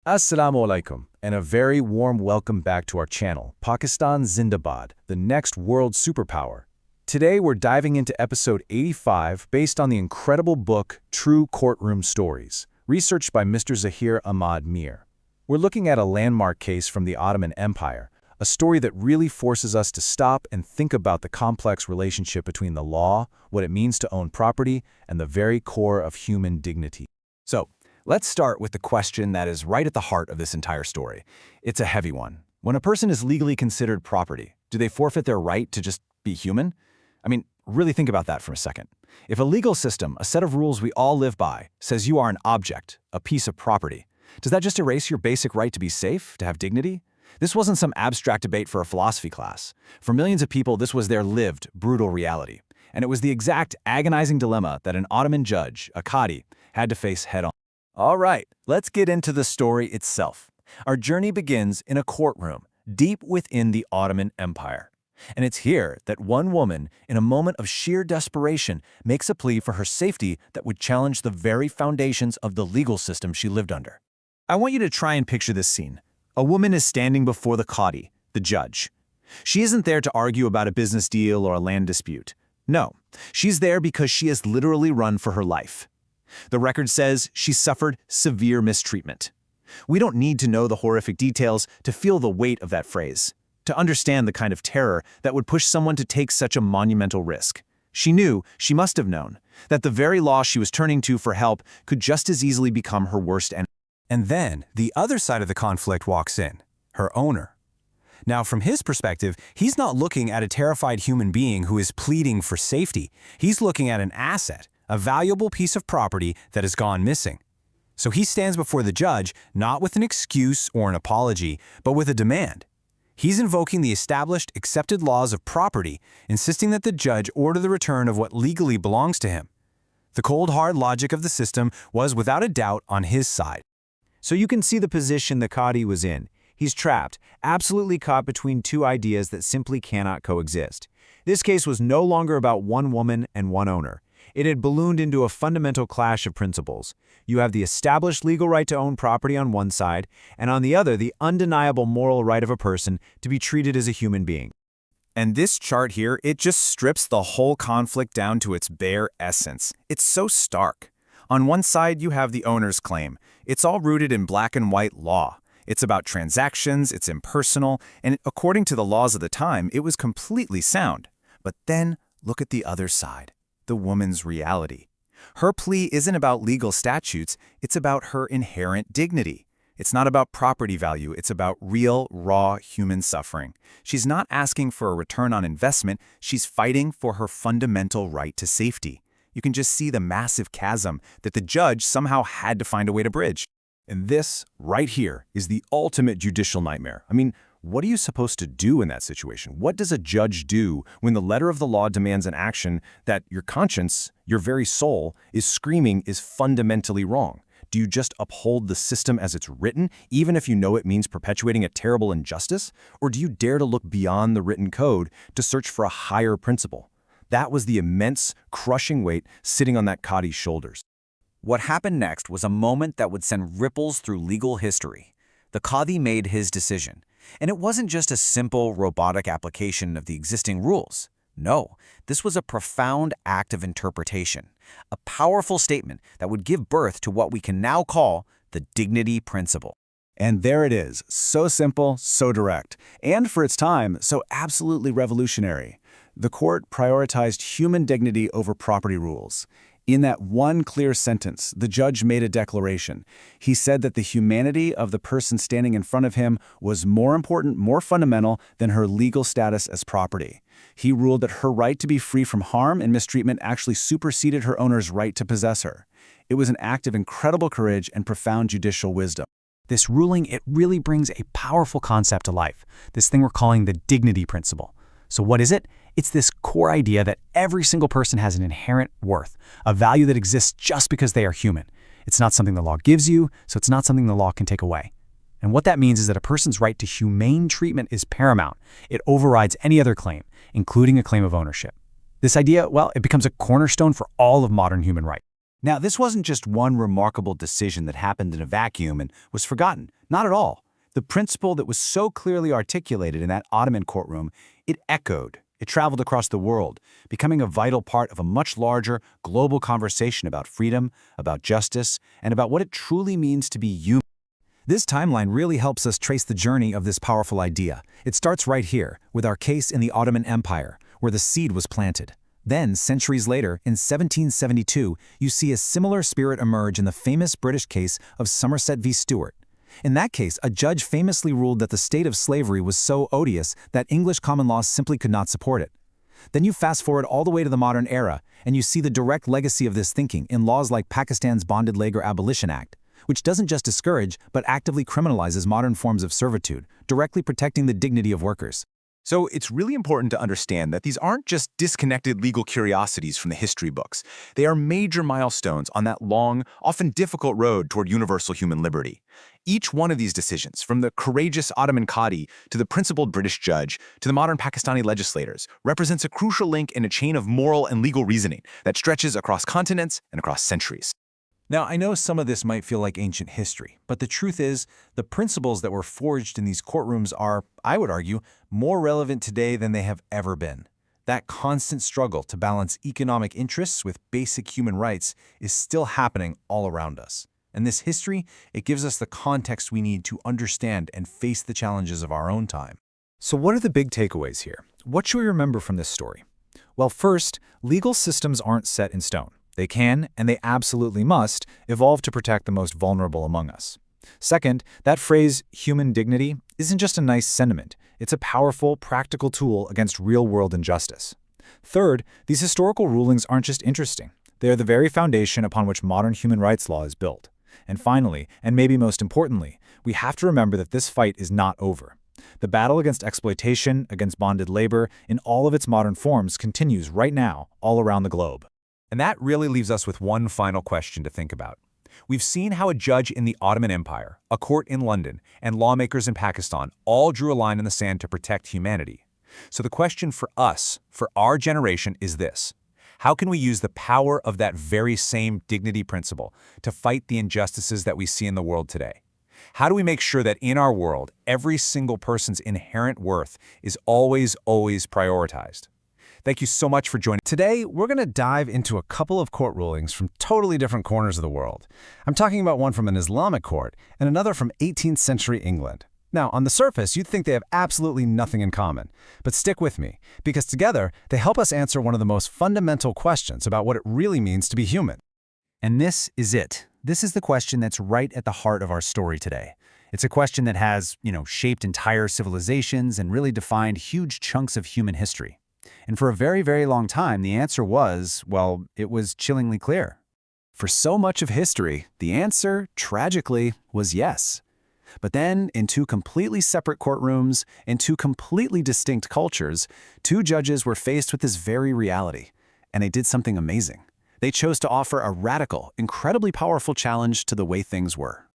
Assalamu alaikum, and a very warm welcome back to our channel, Pakistan Zindabad, the next world superpower. Today we're diving into episode 85 based on the incredible book True CourtRoom Stories, researched by Mr. Zahir Ahmad Mir. We're looking at a landmark case from the Ottoman Empire, a story that really forces us to stop and think about the complex relationship between the law, what it means to own property, and the very core of human dignity. So, let's start with the question that is right at the heart of this entire story. It's a heavy one. When a person is legally considered property, do they forfeit their right to just be human? I mean, really think about that for a second. If a legal system, a set of rules we all live by, says you are an object, a piece of property, does that just erase your basic right to be safe, to have dignity? This wasn't some abstract debate for a philosophy class. For millions of people, this was their lived, brutal reality. And it was the exact agonizing dilemma that an Ottoman judge, a Qadi, had to face head-on. All right, let's get into the story itself. Our journey begins in a courtroom, deep within the Ottoman Empire. And it's here that one woman, in a moment of sheer desperation, makes a plea for her safety that would challenge the very foundations of the legal system she lived under. I want you to try and picture this scene. A woman is standing before the Qadi, the judge. She isn't there to argue about a business deal or a land dispute. No, she's there because she has literally run for her life. The record says she suffered severe mistreatment. We don't need to know the horrific details to feel the weight of that phrase, to understand the kind of terror that would push someone to take such a monumental risk. She knew, she must have known, that the very law she was turning to for help could just as easily become her worst enemy. And then the other side of the conflict walks in, her owner. Now, from his perspective, he's not looking at a terrified human being who is pleading for safety. He's looking at an asset, a valuable piece of property that has gone missing. So he stands before the judge, not with an excuse or an apology, but with a demand. He's invoking the established, accepted laws of property, insisting that the judge order the return of what legally belongs to him. The cold, hard logic of the system was without a doubt on his side. So you can see the position the Qadi was in. He's trapped, absolutely caught between two ideas that simply cannot coexist. This case was no longer about one woman and one owner. It had ballooned into a fundamental clash of principles. You have the established legal right to own property on one side, and on the other, the undeniable moral right of a person to be treated as a human being. And this chart here, it just strips the whole conflict down to its bare essence. It's so stark. On one side, you have the owner's claim. It's all rooted in black and white law. It's about transactions, it's impersonal, and according to the laws of the time, it was completely sound. But then, look at the other side. The woman's reality. Her plea isn't about legal statutes, it's about her inherent dignity. It's not about property value, it's about real, raw human suffering. She's not asking for a return on investment, she's fighting for her fundamental right to safety. You can just see the massive chasm that the judge somehow had to find a way to bridge. And this, right here, is the ultimate judicial nightmare. I mean, what are you supposed to do in that situation? What does a judge do when the letter of the law demands an action that your conscience, your very soul, is screaming is fundamentally wrong? Do you just uphold the system as it's written, even if you know it means perpetuating a terrible injustice? Or do you dare to look beyond the written code to search for a higher principle? That was the immense, crushing weight sitting on that Qadi's shoulders. What happened next was a moment that would send ripples through legal history. The Qadi made his decision. And it wasn't just a simple, robotic application of the existing rules. No, this was a profound act of interpretation, a powerful statement that would give birth to what we can now call the dignity principle. And there it is, so simple, so direct, and for its time, so absolutely revolutionary. The court prioritized human dignity over property rules. In that one clear sentence, the judge made a declaration. He said that the humanity of the person standing in front of him was more important, more fundamental than her legal status as property. He ruled that her right to be free from harm and mistreatment actually superseded her owner's right to possess her. It was an act of incredible courage and profound judicial wisdom. This ruling, it really brings a powerful concept to life, this thing we're calling the dignity principle. So what is it? It's this core idea that every single person has an inherent worth, a value that exists just because they are human. It's not something the law gives you, so it's not something the law can take away. And what that means is that a person's right to humane treatment is paramount. It overrides any other claim, including a claim of ownership. This idea, well, it becomes a cornerstone for all of modern human rights. Now, this wasn't just one remarkable decision that happened in a vacuum and was forgotten. Not at all. The principle that was so clearly articulated in that Ottoman courtroom, it echoed. It traveled across the world, becoming a vital part of a much larger, global conversation about freedom, about justice, and about what it truly means to be human. This timeline really helps us trace the journey of this powerful idea. It starts right here, with our case in the Ottoman Empire, where the seed was planted. Then, centuries later, in 1772, you see a similar spirit emerge in the famous British case of Somerset v. Stewart. In that case, a judge famously ruled that the state of slavery was so odious that English common law simply could not support it. Then you fast forward all the way to the modern era, and you see the direct legacy of this thinking in laws like Pakistan's Bonded Labor Abolition Act, which doesn't just discourage but actively criminalizes modern forms of servitude, directly protecting the dignity of workers. So it's really important to understand that these aren't just disconnected legal curiosities from the history books. They are major milestones on that long, often difficult road toward universal human liberty. Each one of these decisions, from the courageous Ottoman Qadi to the principled British judge to the modern Pakistani legislators, represents a crucial link in a chain of moral and legal reasoning that stretches across continents and across centuries. Now, I know some of this might feel like ancient history, but the truth is, the principles that were forged in these courtrooms are, I would argue, more relevant today than they have ever been. That constant struggle to balance economic interests with basic human rights is still happening all around us. And this history, it gives us the context we need to understand and face the challenges of our own time. So what are the big takeaways here? What should we remember from this story? Well, first, legal systems aren't set in stone. They can, and they absolutely must, evolve to protect the most vulnerable among us. Second, that phrase, human dignity, isn't just a nice sentiment. It's a powerful, practical tool against real-world injustice. Third, these historical rulings aren't just interesting. They are the very foundation upon which modern human rights law is built. And finally, and maybe most importantly, we have to remember that this fight is not over. The battle against exploitation, against bonded labor, in all of its modern forms continues right now, all around the globe. And that really leaves us with one final question to think about. We've seen how a judge in the Ottoman Empire, a court in London, and lawmakers in Pakistan all drew a line in the sand to protect humanity. So the question for us, for our generation, is this. How can we use the power of that very same dignity principle to fight the injustices that we see in the world today? How do we make sure that in our world, every single person's inherent worth is always prioritized? Thank you so much for joining. Today, we're going to dive into a couple of court rulings from totally different corners of the world. I'm talking about one from an Islamic court and another from 18th century England. Now, on the surface, you'd think they have absolutely nothing in common. But stick with me, because together, they help us answer one of the most fundamental questions about what it really means to be human. And this is it. This is the question that's right at the heart of our story today. It's a question that has, shaped entire civilizations and really defined huge chunks of human history. And for a very, very long time, the answer was, well, it was chillingly clear. For so much of history, the answer, tragically, was yes. But then, in two completely separate courtrooms, in two completely distinct cultures, two judges were faced with this very reality. And they did something amazing. They chose to offer a radical, incredibly powerful challenge to the way things were.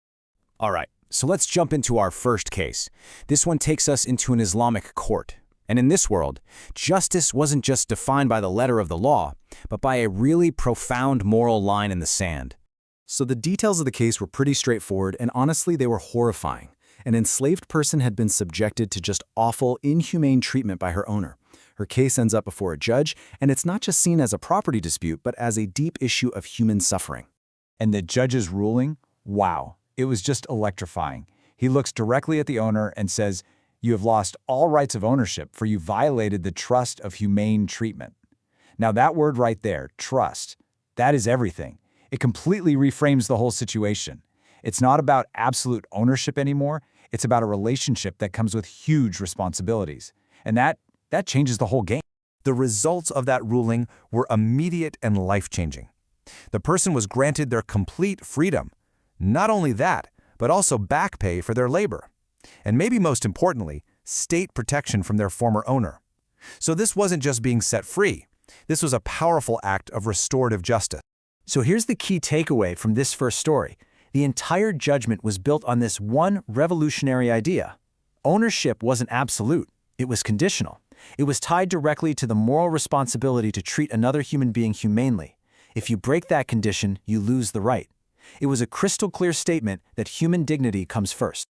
All right, so let's jump into our first case. This one takes us into an Islamic court. And in this world, justice wasn't just defined by the letter of the law, but by a really profound moral line in the sand. So the details of the case were pretty straightforward, and honestly, they were horrifying. An enslaved person had been subjected to just awful, inhumane treatment by her owner. Her case ends up before a judge, and it's not just seen as a property dispute, but as a deep issue of human suffering. And the judge's ruling? Wow, it was just electrifying. He looks directly at the owner and says, "You have lost all rights of ownership, for you violated the trust of humane treatment." Now that word right there, trust, that is everything. It completely reframes the whole situation. It's not about absolute ownership anymore. It's about a relationship that comes with huge responsibilities. And that changes the whole game. The results of that ruling were immediate and life-changing. The person was granted their complete freedom. Not only that, but also back pay for their labor. And maybe most importantly, state protection from their former owner. So this wasn't just being set free. This was a powerful act of restorative justice. So here's the key takeaway from this first story. The entire judgment was built on this one revolutionary idea. Ownership wasn't absolute. It was conditional. It was tied directly to the moral responsibility to treat another human being humanely. If you break that condition, you lose the right. It was a crystal clear statement that human dignity comes first.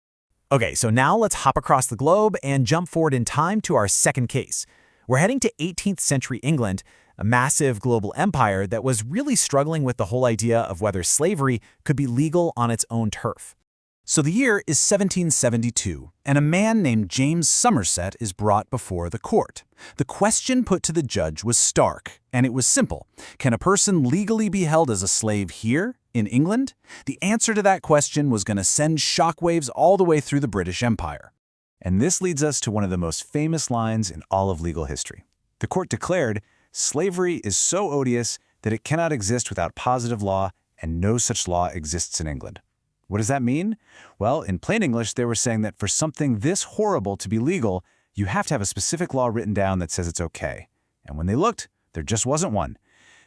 Okay, so now let's hop across the globe and jump forward in time to our second case. We're heading to 18th century England, a massive global empire that was really struggling with the whole idea of whether slavery could be legal on its own turf. So the year is 1772, and a man named James Somerset is brought before the court. The question put to the judge was stark, and it was simple. Can a person legally be held as a slave here, in England? The answer to that question was going to send shockwaves all the way through the British Empire. And this leads us to one of the most famous lines in all of legal history. The court declared, "Slavery is so odious that it cannot exist without positive law, and no such law exists in England." What does that mean? Well, in plain English, they were saying that for something this horrible to be legal, you have to have a specific law written down that says it's okay. And when they looked, there just wasn't one.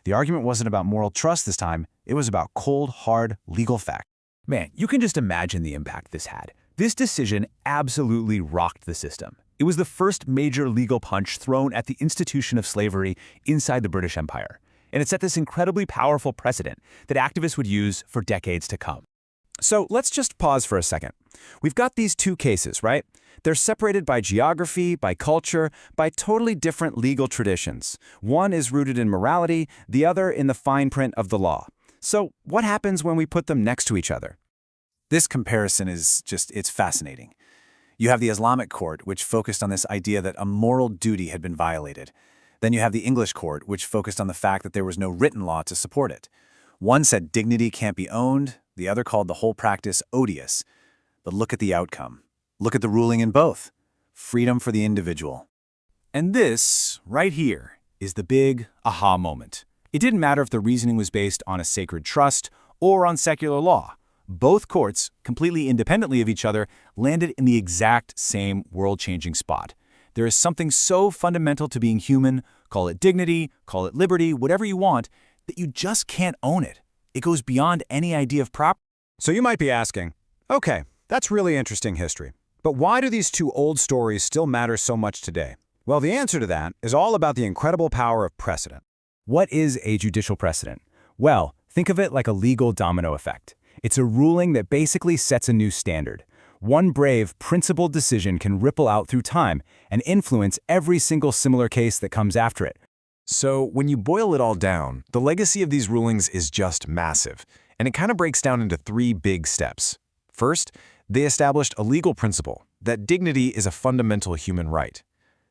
The argument wasn't about moral trust this time, it was about cold, hard, legal fact. Man, you can just imagine the impact this had. This decision absolutely rocked the system. It was the first major legal punch thrown at the institution of slavery inside the British Empire. And it set this incredibly powerful precedent that activists would use for decades to come. So let's just pause for a second. We've got these two cases, right? They're separated by geography, by culture, by totally different legal traditions. One is rooted in morality, the other in the fine print of the law. So what happens when we put them next to each other? This comparison it's fascinating. You have the Islamic court, which focused on this idea that a moral duty had been violated. Then you have the English court, which focused on the fact that there was no written law to support it. One said dignity can't be owned, the other called the whole practice odious. But look at the outcome. Look at the ruling in both. Freedom for the individual. And this, right here, is the big aha moment. It didn't matter if the reasoning was based on a sacred trust or on secular law. Both courts, completely independently of each other, landed in the exact same world-changing spot. There is something so fundamental to being human, call it dignity, call it liberty, whatever you want, that you just can't own it. It goes beyond any idea of property. So you might be asking, okay, that's really interesting history. But why do these two old stories still matter so much today? Well, the answer to that is all about the incredible power of precedent. What is a judicial precedent? Well, think of it like a legal domino effect. It's a ruling that basically sets a new standard. One brave, principled decision can ripple out through time and influence every single similar case that comes after it. So when you boil it all down, the legacy of these rulings is just massive, and it kind of breaks down into three big steps. First, they established a legal principle that dignity is a fundamental human right.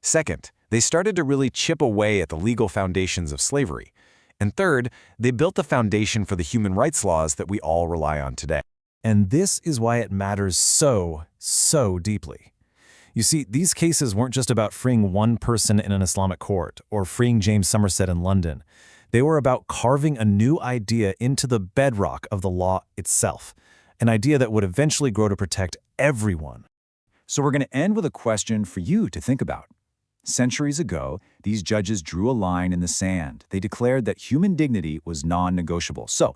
Second, they started to really chip away at the legal foundations of slavery. And third, they built the foundation for the human rights laws that we all rely on today. And this is why it matters so deeply. You see, these cases weren't just about freeing one person in an Islamic court or freeing James Somerset in London. They were about carving a new idea into the bedrock of the law itself, an idea that would eventually grow to protect everyone. So we're going to end with a question for you to think about. Centuries ago, these judges drew a line in the sand. They declared that human dignity was non-negotiable. So,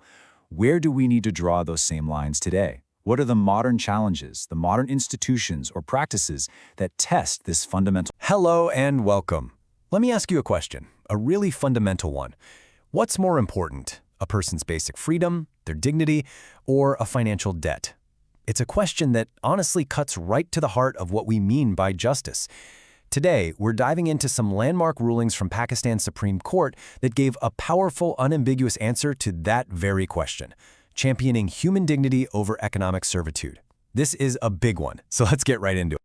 where do we need to draw those same lines today? What are the modern challenges, the modern institutions or practices that test this fundamental? Hello and welcome. Let me ask you a question, a really fundamental one. What's more important, a person's basic freedom, their dignity, or a financial debt? It's a question that honestly cuts right to the heart of what we mean by justice. Today, we're diving into some landmark rulings from Pakistan's Supreme Court that gave a powerful, unambiguous answer to that very question, championing human dignity over economic servitude. This is a big one, so let's get right into it.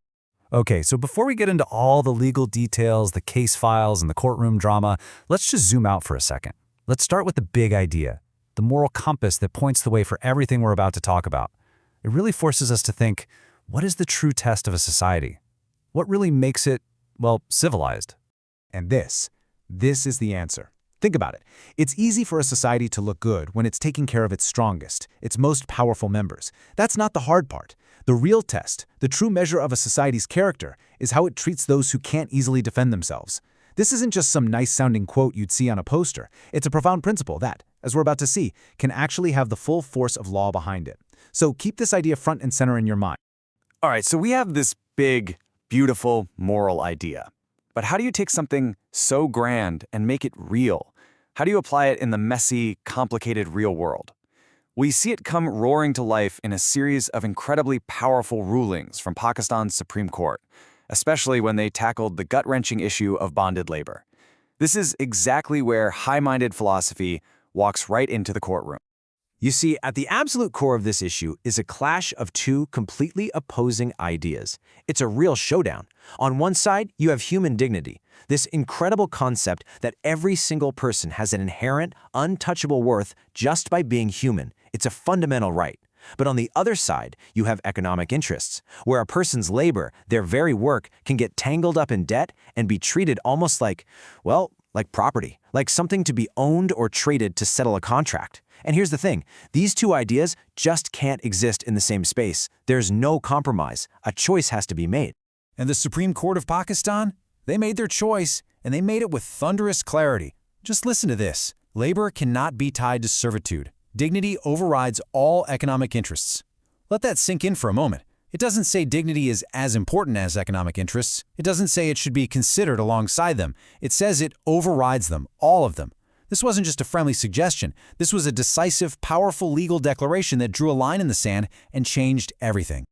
Okay, so before we get into all the legal details, the case files, and the courtroom drama, let's just zoom out for a second. Let's start with the big idea, the moral compass that points the way for everything we're about to talk about. It really forces us to think, what is the true test of a society? What really makes it, well, civilized? And this is the answer. Think about it. It's easy for a society to look good when it's taking care of its strongest, its most powerful members. That's not the hard part. The real test, the true measure of a society's character, is how it treats those who can't easily defend themselves. This isn't just some nice-sounding quote you'd see on a poster. It's a profound principle that, as we're about to see, can actually have the full force of law behind it. So keep this idea front and center in your mind. All right, so we have this big, beautiful moral idea. But how do you take something so grand and make it real? How do you apply it in the messy, complicated real world? We see it come roaring to life in a series of incredibly powerful rulings from Pakistan's Supreme Court, especially when they tackled the gut-wrenching issue of bonded labor. This is exactly where high-minded philosophy walks right into the courtroom. You see, at the absolute core of this issue is a clash of two completely opposing ideas. It's a real showdown. On one side, you have human dignity, this incredible concept that every single person has an inherent, untouchable worth just by being human. It's a fundamental right. But on the other side, you have economic interests, where a person's labor, their very work, can get tangled up in debt and be treated almost like, well, like property, like something to be owned or traded to settle a contract. And here's the thing, these two ideas just can't exist in the same space. There's no compromise. A choice has to be made. And the Supreme Court of Pakistan? They made their choice, and they made it with thunderous clarity. Just listen to this. Labor cannot be tied to servitude. Dignity overrides all economic interests. Let that sink in for a moment. It doesn't say dignity is as important as economic interests. It doesn't say it should be considered alongside them. It says it overrides them, all of them. This wasn't just a friendly suggestion. This was a decisive, powerful legal declaration that drew a line in the sand and changed everything.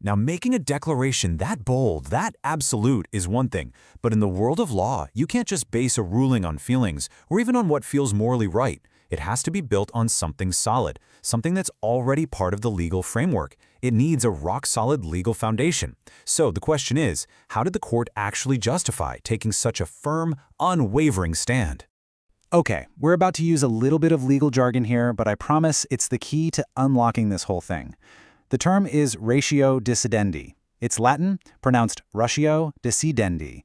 Now, making a declaration that bold, that absolute, is one thing. But in the world of law, you can't just base a ruling on feelings or even on what feels morally right. It has to be built on something solid, something that's already part of the legal framework. It needs a rock-solid legal foundation. So the question is, how did the court actually justify taking such a firm, unwavering stand? Okay, we're about to use a little bit of legal jargon here, but I promise it's the key to unlocking this whole thing. The term is ratio decidendi. It's Latin, pronounced ratio decidendi.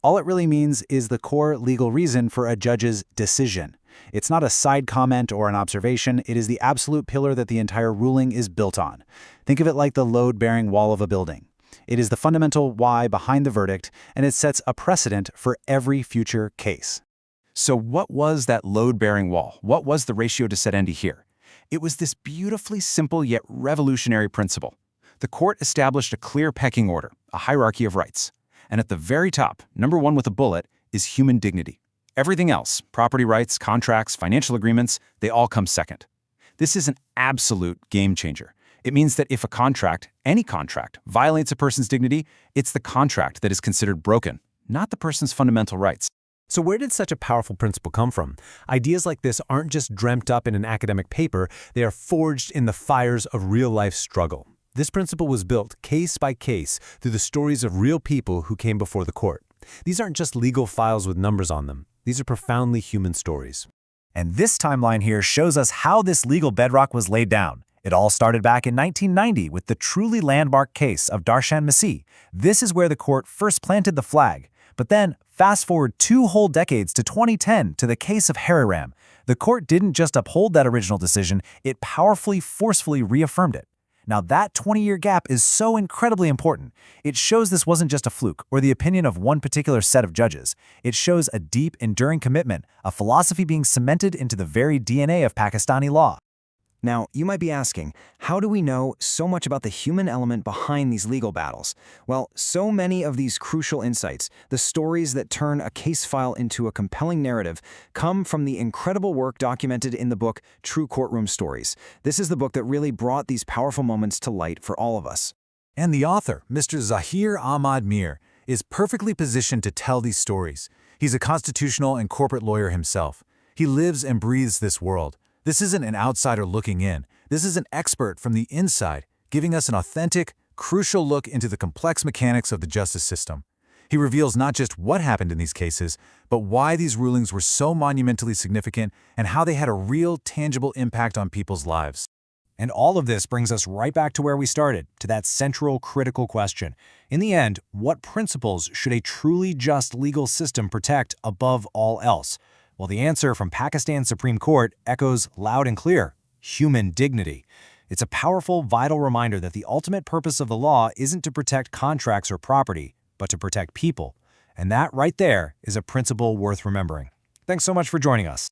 All it really means is the core legal reason for a judge's decision. It's not a side comment or an observation, it is the absolute pillar that the entire ruling is built on. Think of it like the load-bearing wall of a building. It is the fundamental why behind the verdict, and it sets a precedent for every future case. So what was that load-bearing wall? What was the ratio decidendi here? It was this beautifully simple yet revolutionary principle. The court established a clear pecking order, a hierarchy of rights. And at the very top, number one with a bullet, is human dignity. Everything else, property rights, contracts, financial agreements, they all come second. This is an absolute game changer. It means that if a contract, any contract, violates a person's dignity, it's the contract that is considered broken, not the person's fundamental rights. So where did such a powerful principle come from? Ideas like this aren't just dreamt up in an academic paper, they are forged in the fires of real-life struggle. This principle was built case by case through the stories of real people who came before the court. These aren't just legal files with numbers on them. These are profoundly human stories. And this timeline here shows us how this legal bedrock was laid down. It all started back in 1990 with the truly landmark case of Darshan Masih. This is where the court first planted the flag. But then, fast forward 2 whole decades to 2010 to the case of Hariram. The court didn't just uphold that original decision, it powerfully, forcefully reaffirmed it. Now that 20-year gap is so incredibly important. It shows this wasn't just a fluke or the opinion of one particular set of judges. It shows a deep, enduring commitment, a philosophy being cemented into the very DNA of Pakistani law. Now, you might be asking, how do we know so much about the human element behind these legal battles? Well, so many of these crucial insights, the stories that turn a case file into a compelling narrative, come from the incredible work documented in the book True CourtRoom Stories. This is the book that really brought these powerful moments to light for all of us. And the author, Mr. Zahir Ahmad Mir, is perfectly positioned to tell these stories. He's a constitutional and corporate lawyer himself. He lives and breathes this world. This isn't an outsider looking in. This is an expert from the inside, giving us an authentic, crucial look into the complex mechanics of the justice system. He reveals not just what happened in these cases, but why these rulings were so monumentally significant and how they had a real, tangible impact on people's lives. And all of this brings us right back to where we started, to that central, critical question. In the end, what principles should a truly just legal system protect above all else? Well, the answer from Pakistan's Supreme Court echoes loud and clear: human dignity. It's a powerful, vital reminder that the ultimate purpose of the law isn't to protect contracts or property, but to protect people. And that right there is a principle worth remembering. Thanks so much for joining us.